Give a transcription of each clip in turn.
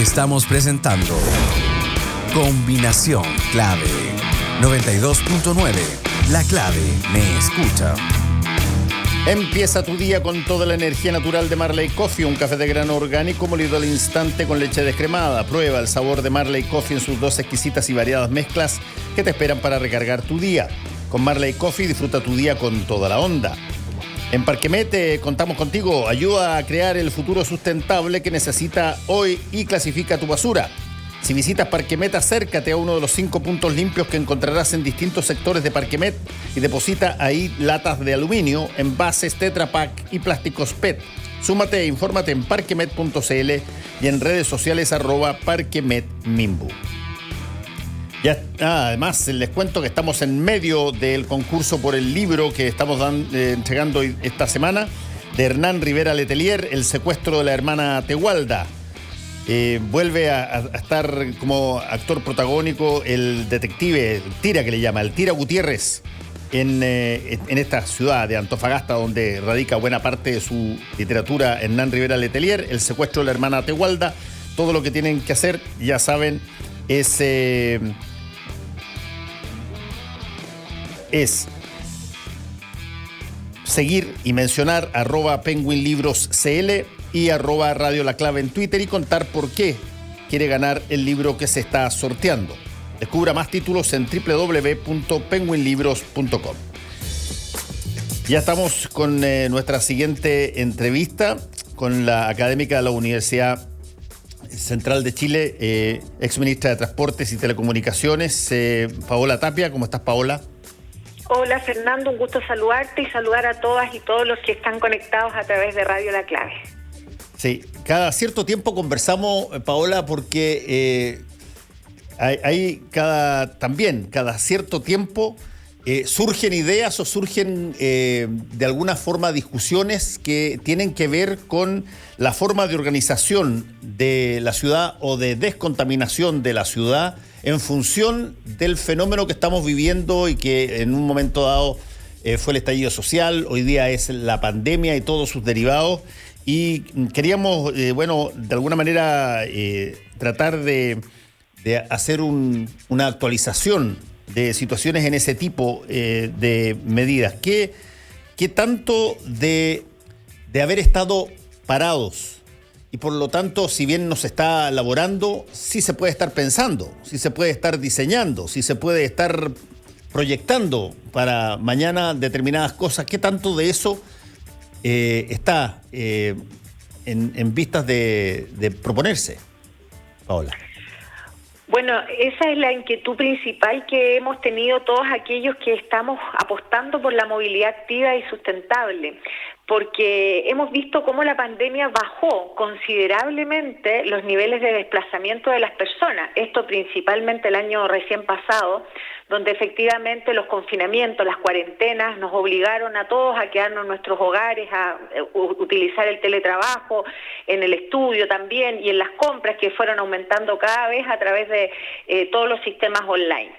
Estamos presentando Combinación Clave 92.9. La clave me escucha. Empieza tu día con toda la energía natural de Marley Coffee, un café de grano orgánico molido al instante con leche descremada. Prueba el sabor de Marley Coffee en sus dos exquisitas y variadas mezclas que te esperan para recargar tu día. Con Marley Coffee disfruta tu día con toda la onda. En Parquemet contamos contigo. Ayuda a crear el futuro sustentable que necesita hoy y clasifica tu basura. Si visitas Parquemet, acércate a uno de los 5 puntos limpios que encontrarás en distintos sectores de Parquemet y deposita ahí latas de aluminio, envases, Tetra Pak y plásticos PET. Súmate e infórmate en parquemet.cl y en redes sociales @parquemetmimbu. Además, les cuento que estamos en medio del concurso por el libro que estamos entregando esta semana de Hernán Rivera Letelier, El secuestro de la hermana Tegualda. Vuelve a estar como actor protagónico el detective, el Tira que le llama, el Tira Gutiérrez, en esta ciudad de Antofagasta, donde radica buena parte de su literatura. Hernán Rivera Letelier, El secuestro de la hermana Tegualda. Todo lo que tienen que hacer, ya saben, es seguir y mencionar @penguinlibroscl y @Radio La Clave en Twitter y contar por qué quiere ganar el libro que se está sorteando. Descubra más títulos en www.penguinlibros.com. Ya estamos con nuestra siguiente entrevista con la académica de la Universidad Central de Chile, exministra de Transportes y Telecomunicaciones, Paola Tapia. ¿Cómo estás, Paola? Hola, Fernando, un gusto saludarte y saludar a todas y todos los que están conectados a través de Radio La Clave. Sí, cada cierto tiempo conversamos, Paola, porque cada cierto tiempo surgen ideas o surgen de alguna forma discusiones que tienen que ver con la forma de organización de la ciudad o de descontaminación de la ciudad en función del fenómeno que estamos viviendo y que en un momento dado fue el estallido social, hoy día es la pandemia y todos sus derivados. Y queríamos, de alguna manera tratar de hacer una actualización de situaciones en ese tipo de medidas. ¿Qué tanto de haber estado parados? Y por lo tanto, si bien no se está elaborando, sí se puede estar pensando, sí se puede estar diseñando, sí se puede estar proyectando para mañana determinadas cosas. ¿Qué tanto de eso está en vistas de proponerse, Paola? Bueno, esa es la inquietud principal que hemos tenido todos aquellos que estamos apostando por la movilidad activa y sustentable, porque hemos visto cómo la pandemia bajó considerablemente los niveles de desplazamiento de las personas, esto principalmente el año recién pasado, donde efectivamente los confinamientos, las cuarentenas nos obligaron a todos a quedarnos en nuestros hogares, a utilizar el teletrabajo, en el estudio también y en las compras que fueron aumentando cada vez a través de todos los sistemas online.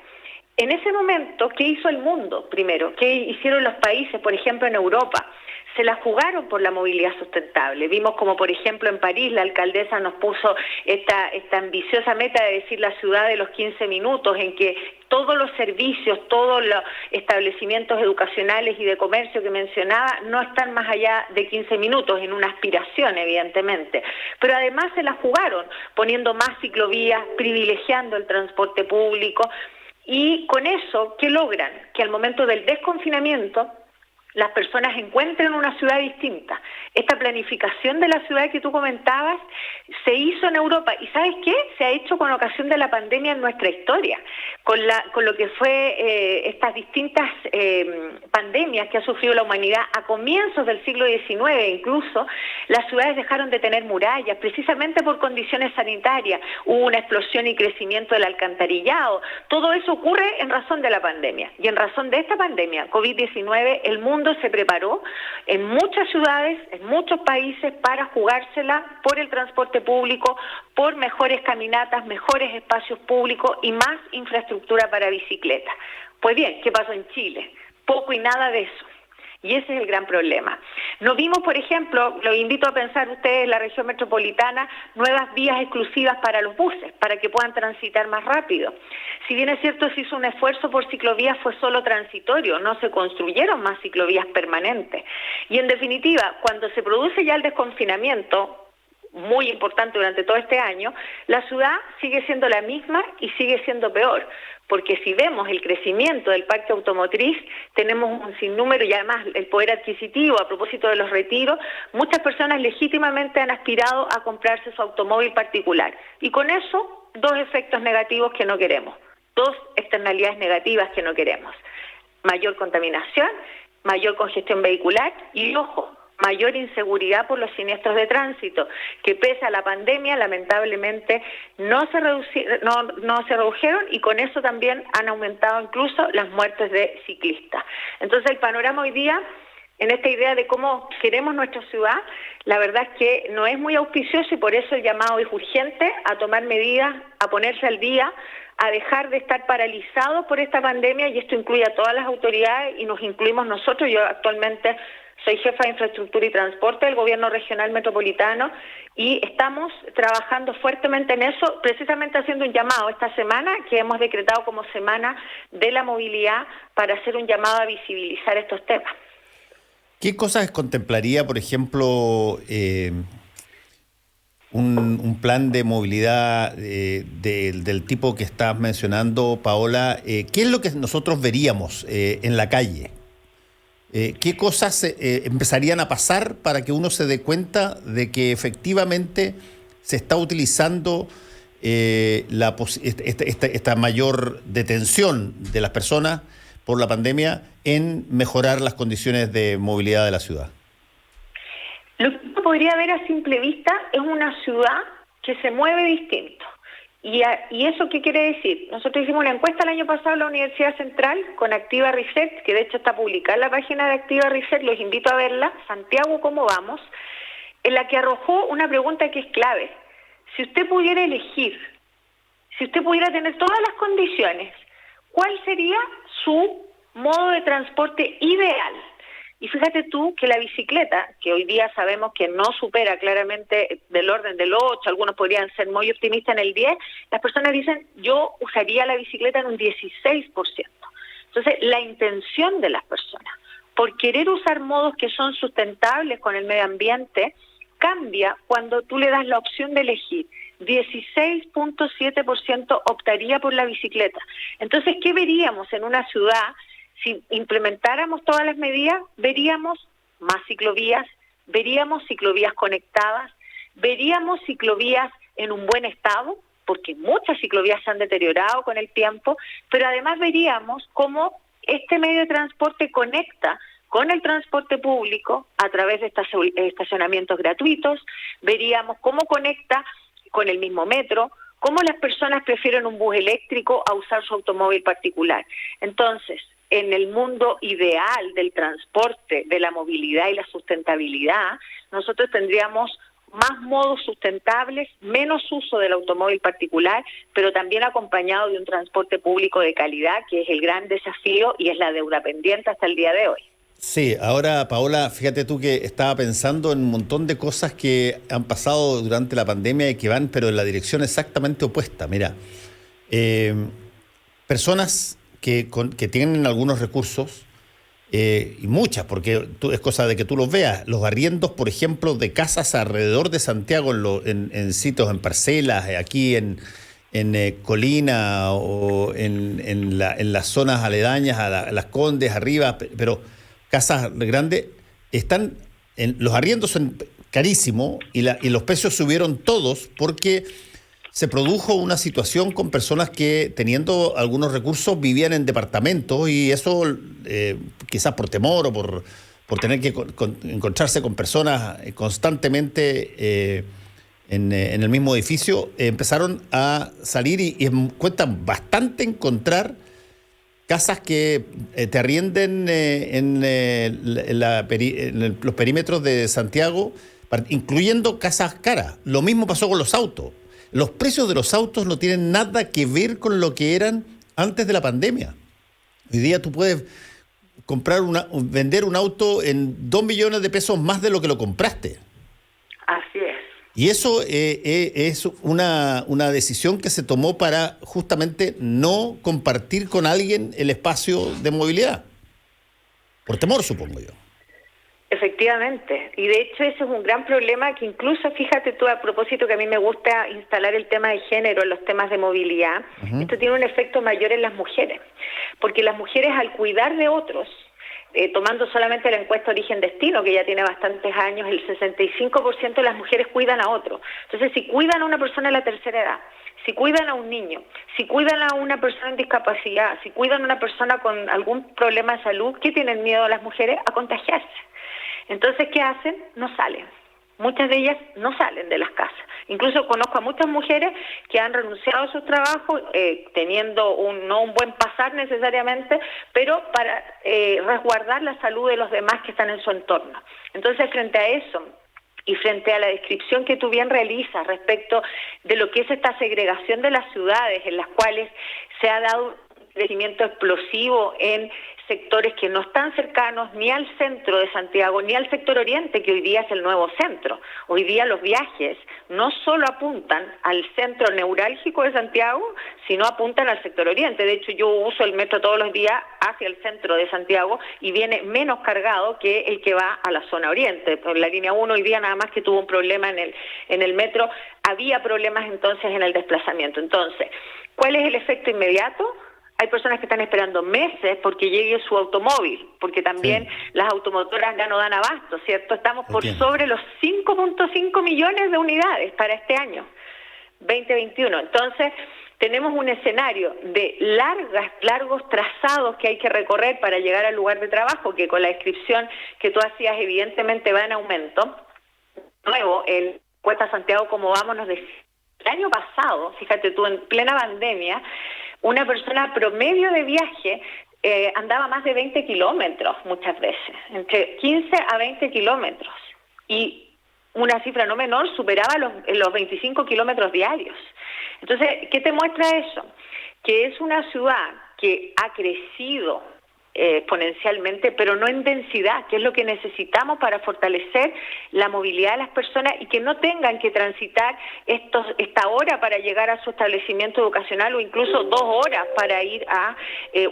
En ese momento, ¿qué hizo el mundo primero? ¿Qué hicieron los países, por ejemplo, en Europa? Se la jugaron por la movilidad sustentable. Vimos como, por ejemplo, en París la alcaldesa nos puso esta ambiciosa meta de decir la ciudad de los 15 minutos, en que todos los servicios, todos los establecimientos educacionales y de comercio que mencionaba no están más allá de 15 minutos, en una aspiración, evidentemente. Pero además se la jugaron, poniendo más ciclovías, privilegiando el transporte público. Y con eso, ¿qué logran? Que al momento del desconfinamiento las personas encuentren una ciudad distinta. Esta planificación de la ciudad que tú comentabas se hizo en Europa. ¿Y sabes qué? Se ha hecho con ocasión de la pandemia en nuestra historia, con lo que fue estas distintas pandemias que ha sufrido la humanidad a comienzos del siglo XIX. Incluso las ciudades dejaron de tener murallas, precisamente por condiciones sanitarias. Hubo una explosión y crecimiento del alcantarillado. Todo eso ocurre en razón de la pandemia. Y en razón de esta pandemia, COVID-19, el mundo se preparó en muchas ciudades, en muchos países, para jugársela por el transporte público, por mejores caminatas, mejores espacios públicos y más infraestructura para bicicletas. Pues bien, ¿qué pasó en Chile? Poco y nada de eso. Y ese es el gran problema. No vimos, por ejemplo, lo invito a pensar ustedes en la región metropolitana, nuevas vías exclusivas para los buses, para que puedan transitar más rápido. Si bien es cierto, se hizo un esfuerzo por ciclovías, fue solo transitorio, no se construyeron más ciclovías permanentes. Y en definitiva, cuando se produce ya el desconfinamiento, muy importante durante todo este año, la ciudad sigue siendo la misma y sigue siendo peor, porque si vemos el crecimiento del parque automotriz, tenemos un sinnúmero y además el poder adquisitivo a propósito de los retiros, muchas personas legítimamente han aspirado a comprarse su automóvil particular y con eso dos efectos negativos que no queremos, dos externalidades negativas que no queremos, mayor contaminación, mayor congestión vehicular y, ojo, mayor inseguridad por los siniestros de tránsito, que pese a la pandemia, lamentablemente, no se redujeron y con eso también han aumentado incluso las muertes de ciclistas. Entonces, el panorama hoy día, en esta idea de cómo queremos nuestra ciudad, la verdad es que no es muy auspicioso y por eso el llamado es urgente a tomar medidas, a ponerse al día, a dejar de estar paralizados por esta pandemia, y esto incluye a todas las autoridades y nos incluimos nosotros. Yo actualmente soy jefa de Infraestructura y Transporte del Gobierno Regional Metropolitano y estamos trabajando fuertemente en eso, precisamente haciendo un llamado esta semana que hemos decretado como Semana de la Movilidad para hacer un llamado a visibilizar estos temas. ¿Qué cosas contemplaría, por ejemplo, un plan de movilidad del tipo que estás mencionando, Paola? ¿Qué es lo que nosotros veríamos en la calle? ¿Qué cosas empezarían a pasar para que uno se dé cuenta de que efectivamente se está utilizando esta mayor detención de las personas por la pandemia en mejorar las condiciones de movilidad de la ciudad? Lo que uno podría ver a simple vista es una ciudad que se mueve distinto. ¿Y eso qué quiere decir? Nosotros hicimos una encuesta el año pasado en la Universidad Central con Activa Research, que de hecho está publicada en la página de Activa Research, los invito a verla, Santiago, ¿cómo vamos?, en la que arrojó una pregunta que es clave. Si usted pudiera elegir, si usted pudiera tener todas las condiciones, ¿cuál sería su modo de transporte ideal? Y fíjate tú que la bicicleta, que hoy día sabemos que no supera claramente del orden del 8, algunos podrían ser muy optimistas en el 10, las personas dicen, yo usaría la bicicleta en un 16%. Entonces, la intención de las personas, por querer usar modos que son sustentables con el medio ambiente, cambia cuando tú le das la opción de elegir. 16.7% optaría por la bicicleta. Entonces, ¿qué veríamos en una ciudad? Si implementáramos todas las medidas, veríamos más ciclovías, veríamos ciclovías conectadas, veríamos ciclovías en un buen estado, porque muchas ciclovías se han deteriorado con el tiempo, pero además veríamos cómo este medio de transporte conecta con el transporte público a través de estacionamientos gratuitos, veríamos cómo conecta con el mismo metro, cómo las personas prefieren un bus eléctrico a usar su automóvil particular. Entonces, en el mundo ideal del transporte, de la movilidad y la sustentabilidad, nosotros tendríamos más modos sustentables, menos uso del automóvil particular, pero también acompañado de un transporte público de calidad, que es el gran desafío y es la deuda pendiente hasta el día de hoy. Sí, ahora, Paola, fíjate tú que estaba pensando en un montón de cosas que han pasado durante la pandemia y que van, pero en la dirección exactamente opuesta. Mira, personas que tienen algunos recursos, y muchas, porque es cosa de que tú los veas, los arriendos, por ejemplo, de casas alrededor de Santiago, en sitios, en parcelas, aquí en Colina o en las zonas aledañas a las Condes, arriba, pero casas grandes, los arriendos son carísimos y los precios subieron todos porque se produjo una situación con personas que, teniendo algunos recursos, vivían en departamentos y eso, quizás por temor o por tener que encontrarse con personas constantemente en el mismo edificio, empezaron a salir y cuesta bastante encontrar casas que te arrienden en los perímetros de Santiago, incluyendo casas caras. Lo mismo pasó con los autos. Los precios de los autos no tienen nada que ver con lo que eran antes de la pandemia. Hoy día tú puedes vender un auto en 2 millones de pesos más de lo que lo compraste. Así es. Y eso es una decisión que se tomó para justamente no compartir con alguien el espacio de movilidad. Por temor, supongo yo. Efectivamente, y de hecho ese es un gran problema que incluso, fíjate tú, a propósito que a mí me gusta instalar el tema de género en los temas de movilidad, esto tiene un efecto mayor en las mujeres, porque las mujeres al cuidar de otros, tomando solamente la encuesta Origen-Destino, que ya tiene bastantes años, el 65% de las mujeres cuidan a otro. Entonces, si cuidan a una persona de la tercera edad, si cuidan a un niño, si cuidan a una persona en discapacidad, si cuidan a una persona con algún problema de salud, ¿qué tienen miedo las mujeres? A contagiarse. Entonces, ¿qué hacen? No salen. Muchas de ellas no salen de las casas. Incluso conozco a muchas mujeres que han renunciado a sus trabajos teniendo no un buen pasar necesariamente, pero para resguardar la salud de los demás que están en su entorno. Entonces, frente a eso y frente a la descripción que tú bien realizas respecto de lo que es esta segregación de las ciudades en las cuales se ha dado un crecimiento explosivo en sectores que no están cercanos ni al centro de Santiago, ni al sector oriente, que hoy día es el nuevo centro. Hoy día los viajes no solo apuntan al centro neurálgico de Santiago, sino apuntan al sector oriente. De hecho, yo uso el metro todos los días hacia el centro de Santiago y viene menos cargado que el que va a la zona oriente. Por la línea 1 hoy día nada más que tuvo un problema en el metro, había problemas entonces en el desplazamiento. Entonces, ¿cuál es el efecto inmediato? Hay personas que están esperando meses porque llegue su automóvil, porque también las automotoras ya no dan abasto, ¿cierto? Estamos por sobre los 5.5 millones de unidades para este año, 2021. Entonces, tenemos un escenario de largos trazados que hay que recorrer para llegar al lugar de trabajo, que con la descripción que tú hacías evidentemente va en aumento. Nuevo, el Cuesta Santiago, como vamos, nos decía, el año pasado, fíjate tú, en plena pandemia, una persona promedio de viaje andaba más de 20 kilómetros muchas veces, entre 15 a 20 kilómetros. Y una cifra no menor superaba los 25 kilómetros diarios. Entonces, ¿qué te muestra eso? Que es una ciudad que ha crecido exponencialmente, pero no en densidad, que es lo que necesitamos para fortalecer la movilidad de las personas y que no tengan que transitar esta hora para llegar a su establecimiento educacional o incluso 2 horas para ir a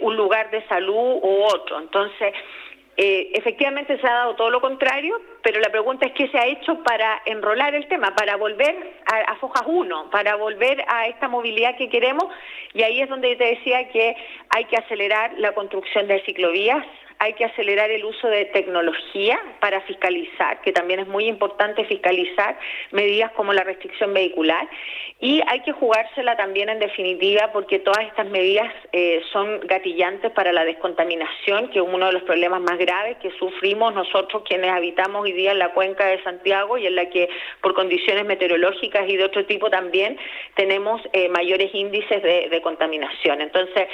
un lugar de salud u otro. Entonces, efectivamente se ha dado todo lo contrario, pero la pregunta es qué se ha hecho para enrolar el tema, para volver a Fojas 1, para volver a esta movilidad que queremos, y ahí es donde yo te decía que hay que acelerar la construcción de ciclovías, hay que acelerar el uso de tecnología para fiscalizar, que también es muy importante fiscalizar medidas como la restricción vehicular, y hay que jugársela también en definitiva porque todas estas medidas son gatillantes para la descontaminación, que es uno de los problemas más graves que sufrimos nosotros quienes habitamos hoy día en la cuenca de Santiago y en la que por condiciones meteorológicas y de otro tipo también tenemos mayores índices de contaminación. Entonces,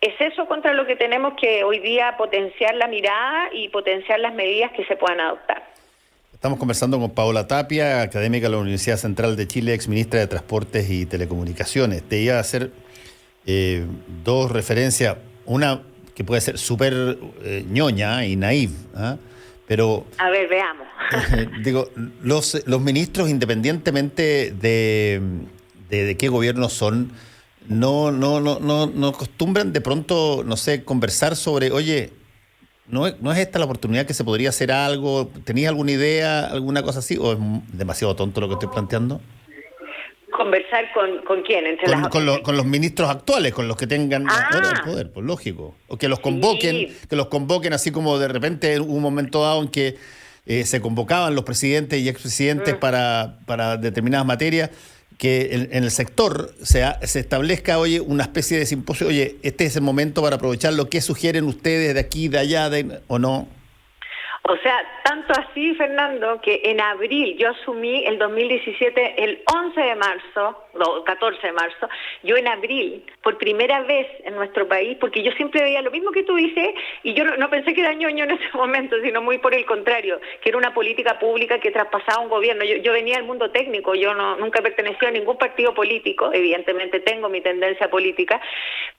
es eso contra lo que tenemos que hoy día potenciar la mirada y potenciar las medidas que se puedan adoptar. Estamos conversando con Paola Tapia, académica de la Universidad Central de Chile, exministra de Transportes y Telecomunicaciones. Te iba a hacer 2 referencias, una que puede ser súper ñoña y naif, ¿eh? Pero... A ver, veamos. Digo, los ministros, independientemente de qué gobierno son, no acostumbran de pronto, no sé, conversar sobre, oye, ¿no es esta la oportunidad que se podría hacer algo? ¿Tenías alguna idea, alguna cosa así? ¿O es demasiado tonto lo que estoy planteando? ¿Conversar con quién? Con los ministros actuales, con los que tengan ahora el poder, pues lógico. O que los convoquen así como de repente hubo un momento dado en que se convocaban los presidentes y expresidentes para determinadas materias, que en el sector se establezca, oye, una especie de simposio, oye, este es el momento para aprovechar lo que sugieren ustedes de aquí, de allá, ¿o no? O sea, tanto así, Fernando, que en abril, yo asumí el 2017, el 11 de marzo, no, 14 de marzo, yo en abril, por primera vez en nuestro país, porque yo siempre veía lo mismo que tú dices, y yo no pensé que era ñoño en ese momento, sino muy por el contrario, que era una política pública que traspasaba un gobierno. Yo venía del mundo técnico, yo nunca pertenecí a ningún partido político, evidentemente tengo mi tendencia política,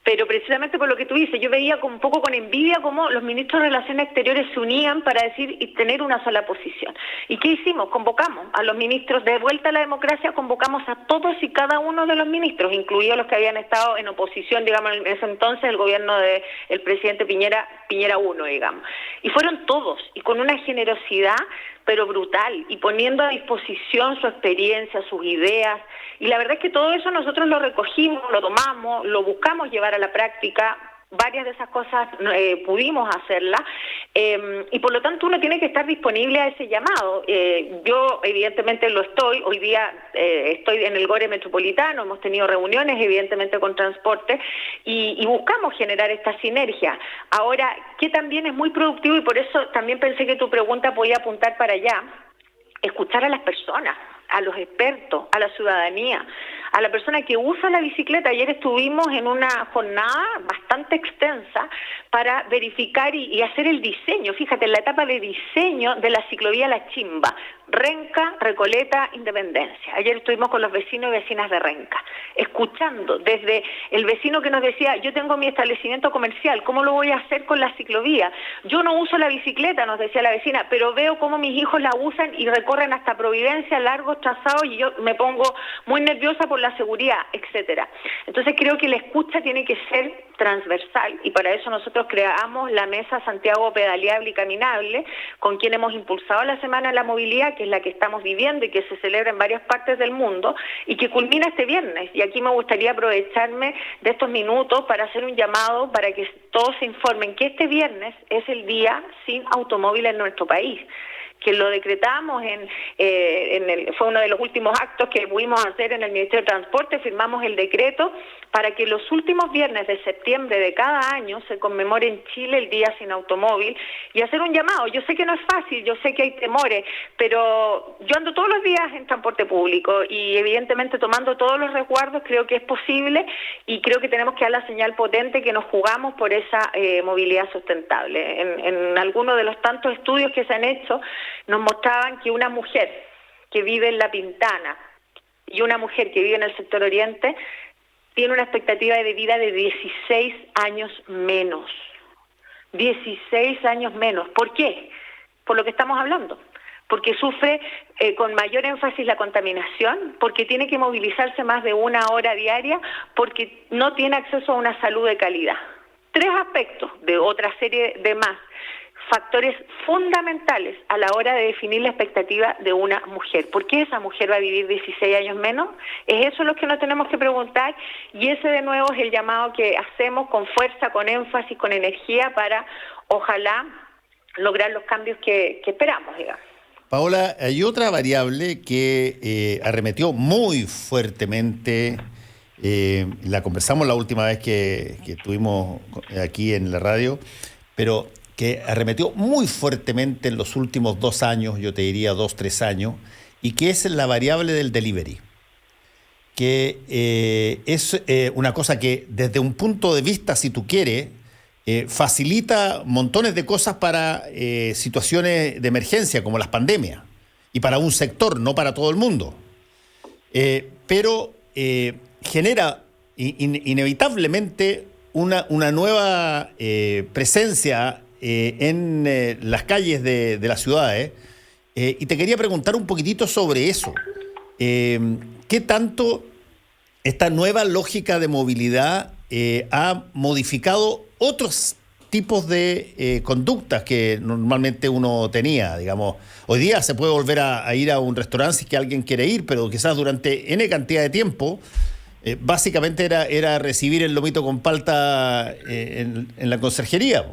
pero precisamente por lo que tú dices, yo veía un poco con envidia cómo los ministros de Relaciones Exteriores se unían para decir y tener una sola posición. ¿Y qué hicimos? Convocamos a los ministros de vuelta a la democracia, convocamos a todos y cada uno de los ministros, incluidos los que habían estado en oposición, digamos, en ese entonces, el gobierno del presidente Piñera 1, digamos. Y fueron todos, y con una generosidad, pero brutal, y poniendo a disposición su experiencia, sus ideas. Y la verdad es que todo eso nosotros lo recogimos, lo tomamos, lo buscamos llevar a la práctica. Varias de esas cosas pudimos hacerlas, y por lo tanto uno tiene que estar disponible a ese llamado. Yo evidentemente lo estoy, hoy día estoy en el GORE Metropolitano, hemos tenido reuniones evidentemente con transporte y buscamos generar esta sinergia. Ahora, que también es muy productivo, y por eso también pensé que tu pregunta podía apuntar para allá, escuchar a las personas, a los expertos, a la ciudadanía, a la persona que usa la bicicleta. Ayer estuvimos en una jornada bastante extensa para verificar y hacer el diseño, fíjate, en la etapa de diseño de la ciclovía La Chimba, Renca, Recoleta, Independencia. Ayer estuvimos con los vecinos y vecinas de Renca, escuchando desde el vecino que nos decía, yo tengo mi establecimiento comercial, ¿cómo lo voy a hacer con la ciclovía? Yo no uso la bicicleta, nos decía la vecina, pero veo cómo mis hijos la usan y recorren hasta Providencia, largos trazados, y yo me pongo muy nerviosa por la seguridad, etcétera. Entonces creo que la escucha tiene que ser transversal, y para eso nosotros creamos la Mesa Santiago Pedaleable y Caminable, con quien hemos impulsado la Semana de la Movilidad, que es la que estamos viviendo y que se celebra en varias partes del mundo, y que culmina este viernes. Y aquí me gustaría aprovecharme de estos minutos para hacer un llamado para que todos se informen que este viernes es el día sin automóvil en nuestro país, que lo decretamos fue uno de los últimos actos que pudimos hacer en el Ministerio de Transporte. Firmamos el decreto para que los últimos viernes de septiembre de cada año se conmemore en Chile el Día Sin Automóvil, y hacer un llamado. Yo sé que no es fácil, yo sé que hay temores, pero yo ando todos los días en transporte público y evidentemente tomando todos los resguardos creo que es posible, y creo que tenemos que dar la señal potente que nos jugamos por esa movilidad sustentable. En algunos de los tantos estudios que se han hecho nos mostraban que una mujer que vive en La Pintana y una mujer que vive en el sector oriente tiene una expectativa de vida de 16 años menos. 16 años menos. ¿Por qué? Por lo que estamos hablando. Porque sufre con mayor énfasis la contaminación, porque tiene que movilizarse más de 1 hora diaria, porque no tiene acceso a una salud de calidad. 3 aspectos de otra serie de más. Factores fundamentales a la hora de definir la expectativa de una mujer. ¿Por qué esa mujer va a vivir 16 años menos? Es eso lo que nos tenemos que preguntar, y ese de nuevo es el llamado que hacemos con fuerza, con énfasis, con energía, para ojalá lograr los cambios que esperamos, digamos. Paola, hay otra variable que arremetió muy fuertemente, la conversamos la última vez que estuvimos aquí en la radio, pero que arremetió muy fuertemente en los últimos 2 años, yo te diría 2, 3 años, y que es la variable del delivery, que es una cosa que desde un punto de vista, si tú quieres, facilita montones de cosas para situaciones de emergencia como las pandemias, y para un sector, no para todo el mundo. Pero genera inevitablemente una nueva presencia en las calles de las ciudades, y te quería preguntar un poquitito sobre eso. ¿Qué tanto esta nueva lógica de movilidad ha modificado otros tipos de conductas que normalmente uno tenía? Digamos, hoy día se puede volver a ir a un restaurante si es que alguien quiere ir, pero quizás durante N cantidad de tiempo básicamente era recibir el lomito con palta en la conserjería.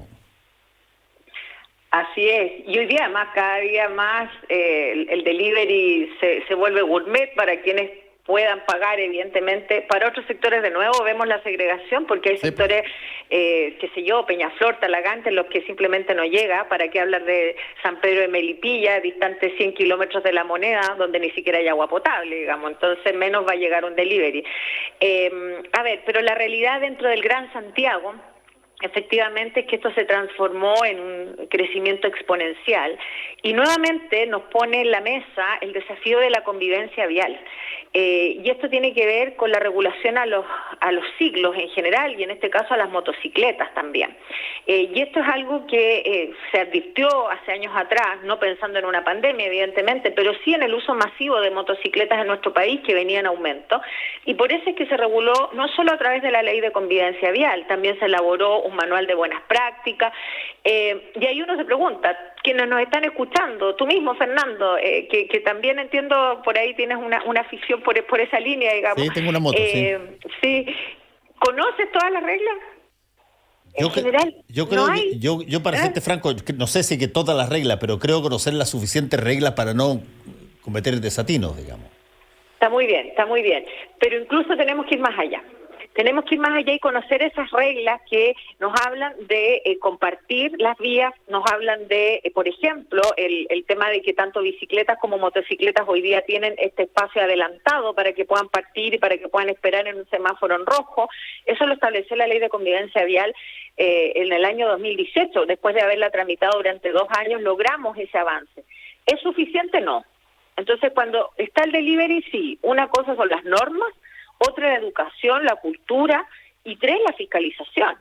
Así es, y hoy día más, cada día más el delivery se vuelve gourmet para quienes puedan pagar, evidentemente. Para otros sectores, de nuevo, vemos la segregación, porque hay sectores, qué sé yo, Peñaflor, Talagante, los que simplemente no llega. ¿Para qué hablar de San Pedro de Melipilla, distante 100 kilómetros de La Moneda, donde ni siquiera hay agua potable, digamos? Entonces, menos va a llegar un delivery. A ver, pero la realidad dentro del Gran Santiago, efectivamente, es que esto se transformó en un crecimiento exponencial y nuevamente nos pone en la mesa el desafío de la convivencia vial. Y esto tiene que ver con la regulación a los ciclos en general y en este caso a las motocicletas también. Y esto es algo que se advirtió hace años atrás, no pensando en una pandemia evidentemente, pero sí en el uso masivo de motocicletas en nuestro país que venía en aumento. Y por eso es que se reguló no solo a través de la ley de convivencia vial, también se elaboró un manual de buenas prácticas. Y ahí uno se pregunta, quienes nos están escuchando, tú mismo, Fernando, que también entiendo por ahí tienes una afición por esa línea, digamos. Sí, tengo una moto, sí. Sí. ¿Conoces todas las reglas? Yo creo que, yo para serte franco, no sé si que todas las reglas, pero creo conocer las suficientes reglas para no cometer desatinos, digamos. Está muy bien. Pero incluso tenemos que ir más allá. Tenemos que ir más allá y conocer esas reglas que nos hablan de compartir las vías, nos hablan de, por ejemplo, el tema de que tanto bicicletas como motocicletas hoy día tienen este espacio adelantado para que puedan partir y para que puedan esperar en un semáforo en rojo. Eso lo estableció la Ley de Convivencia Vial en el año 2018. Después de haberla tramitado durante 2 años, logramos ese avance. ¿Es suficiente? No. Entonces, cuando está el delivery, sí. Una cosa son las normas, otra la educación, la cultura, y 3, la fiscalización.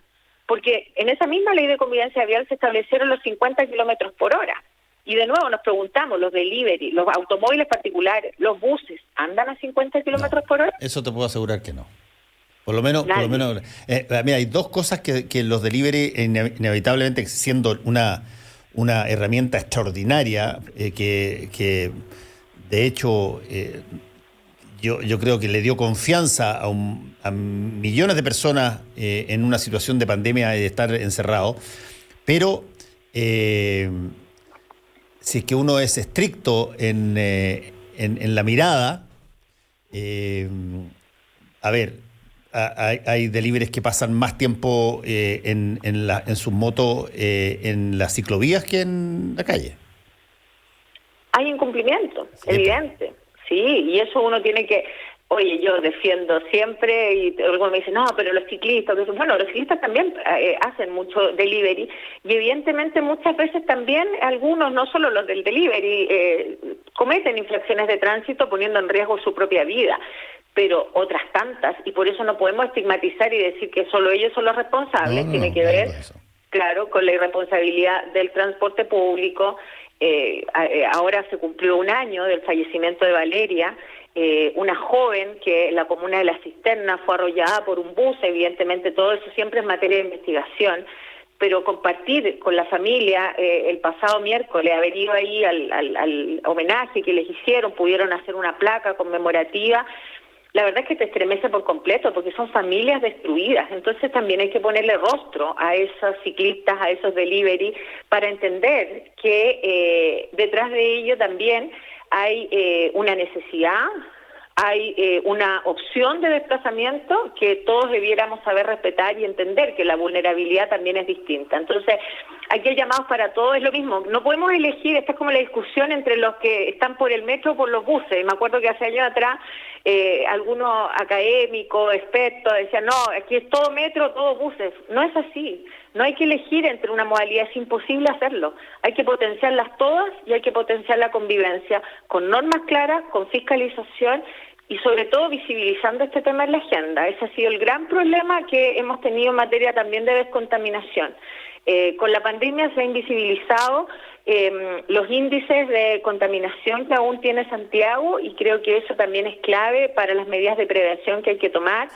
Porque en esa misma ley de convivencia vial se establecieron los 50 kilómetros por hora. Y de nuevo nos preguntamos, los delivery, los automóviles particulares, los buses, ¿andan a 50 kilómetros por hora? Eso te puedo asegurar que no. Por lo menos. Mira, hay 2 cosas que los delivery, inevitablemente siendo una herramienta extraordinaria, que de hecho... Yo creo que le dio confianza a millones de personas en una situación de pandemia de estar encerrado, pero si es que uno es estricto en la mirada, hay deliveries que pasan más tiempo en sus motos en las ciclovías que en la calle. Hay incumplimiento, evidente. Sí, y eso uno tiene que... Oye, yo defiendo siempre, y algunos me dicen, no, pero los ciclistas... Bueno, los ciclistas también hacen mucho delivery, y evidentemente muchas veces también algunos, no solo los del delivery, cometen infracciones de tránsito poniendo en riesgo su propia vida, pero otras tantas, y por eso no podemos estigmatizar y decir que solo ellos son los responsables. Tiene que ver, claro, con la irresponsabilidad del transporte público. Ahora se cumplió 1 año del fallecimiento de Valeria, una joven que en la comuna de La Cisterna fue arrollada por un bus. Evidentemente todo eso siempre es materia de investigación, pero compartir con la familia el pasado miércoles, haber ido ahí al homenaje que les hicieron, pudieron hacer una placa conmemorativa. La verdad es que te estremece por completo, porque son familias destruidas. Entonces también hay que ponerle rostro a esos ciclistas, a esos delivery, para entender que detrás de ello también hay una necesidad, hay una opción de desplazamiento que todos debiéramos saber respetar y entender que la vulnerabilidad también es distinta. Entonces, aquí hay llamados para todos, es lo mismo. No podemos elegir, esta es como la discusión entre los que están por el metro o por los buses. Me acuerdo que hace años atrás algunos académicos, expertos, decían, no, aquí es todo metro, todo buses. No es así. No hay que elegir entre una modalidad, es imposible hacerlo. Hay que potenciarlas todas y hay que potenciar la convivencia con normas claras, con fiscalización y sobre todo visibilizando este tema en la agenda. Ese ha sido el gran problema que hemos tenido en materia también de descontaminación. Con la pandemia se ha invisibilizado los índices de contaminación que aún tiene Santiago, y creo que eso también es clave para las medidas de prevención que hay que tomar.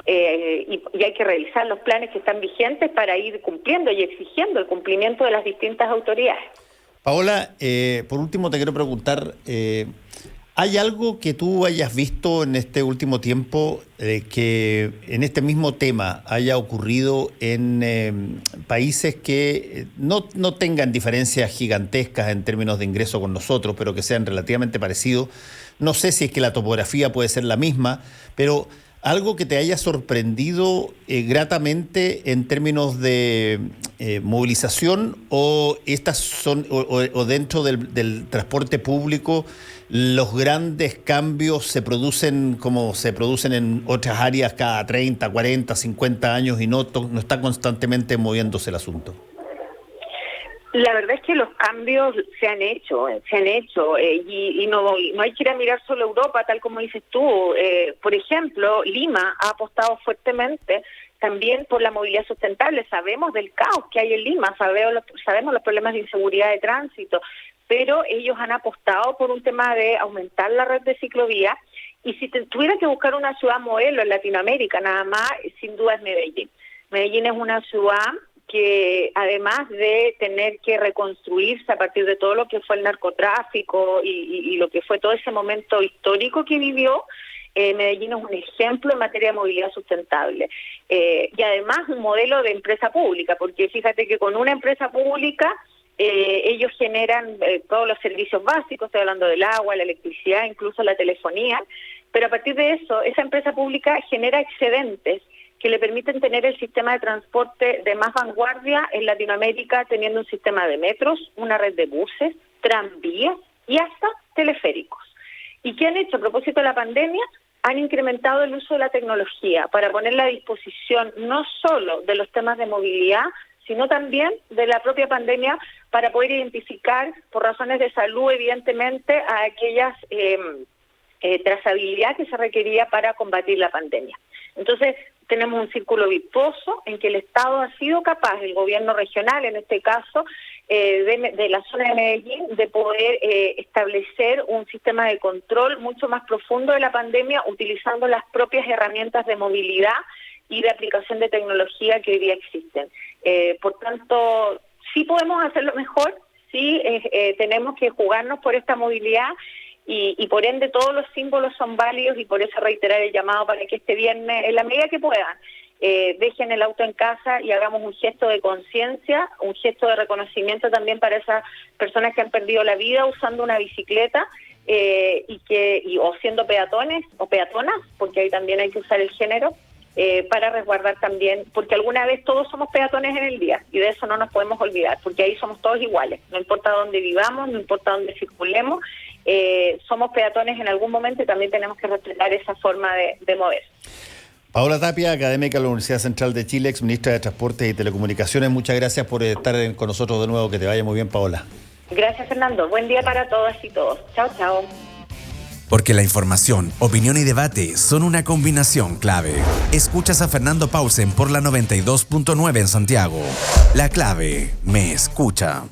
Y hay que revisar los planes que están vigentes para ir cumpliendo y exigiendo el cumplimiento de las distintas autoridades. Paola, por último te quiero preguntar, ¿hay algo que tú hayas visto en este último tiempo que en este mismo tema haya ocurrido en países que no tengan diferencias gigantescas en términos de ingreso con nosotros, pero que sean relativamente parecidos, No sé si es que la topografía puede ser la misma, pero algo que te haya sorprendido gratamente en términos de movilización, o estas son o dentro del transporte público los grandes cambios se producen como se producen en otras áreas cada 30, 40, 50 años y no está constantemente moviéndose el asunto. La verdad es que los cambios se han hecho y no hay que ir a mirar solo Europa, tal como dices tú. Por ejemplo, Lima ha apostado fuertemente también por la movilidad sustentable. Sabemos del caos que hay en Lima, sabemos los problemas de inseguridad de tránsito, pero ellos han apostado por un tema de aumentar la red de ciclovías. Y si tuviera que buscar una ciudad modelo en Latinoamérica, nada más, sin duda es Medellín. Medellín es una ciudad que además de tener que reconstruirse a partir de todo lo que fue el narcotráfico y lo que fue todo ese momento histórico que vivió, Medellín es un ejemplo en materia de movilidad sustentable. Y además un modelo de empresa pública, porque fíjate que con una empresa pública ellos generan todos los servicios básicos, estoy hablando del agua, la electricidad, incluso la telefonía, pero a partir de eso, esa empresa pública genera excedentes que le permiten tener el sistema de transporte de más vanguardia en Latinoamérica, teniendo un sistema de metros, una red de buses, tranvías y hasta teleféricos. ¿Y qué han hecho? A propósito de la pandemia, han incrementado el uso de la tecnología para ponerla a disposición no solo de los temas de movilidad, sino también de la propia pandemia para poder identificar, por razones de salud, evidentemente, a aquellas trazabilidad que se requería para combatir la pandemia. Entonces, tenemos un círculo virtuoso en que el Estado ha sido capaz, el gobierno regional en este caso, de la zona de Medellín, de poder establecer un sistema de control mucho más profundo de la pandemia, utilizando las propias herramientas de movilidad y de aplicación de tecnología que hoy día existen. Por tanto, sí podemos hacerlo mejor, sí tenemos que jugarnos por esta movilidad, y por ende todos los símbolos son válidos, y por eso reiterar el llamado para que este viernes, en la medida que puedan, dejen el auto en casa y hagamos un gesto de conciencia, un gesto de reconocimiento también para esas personas que han perdido la vida usando una bicicleta o siendo peatones o peatonas, porque ahí también hay que usar el género, para resguardar también, porque alguna vez todos somos peatones en el día y de eso no nos podemos olvidar, porque ahí somos todos iguales, no importa dónde vivamos, no importa dónde circulemos, somos peatones en algún momento y también tenemos que respetar esa forma de moverse. Paola Tapia, académica de la Universidad Central de Chile, ex ministra de Transportes y Telecomunicaciones, muchas gracias por estar con nosotros de nuevo, que te vaya muy bien, Paola. Gracias, Fernando, buen día para todas y todos. Chao, chao. Porque la información, opinión y debate son una combinación clave. Escuchas a Fernando Pausen por la 92.9 en Santiago. La clave me escucha.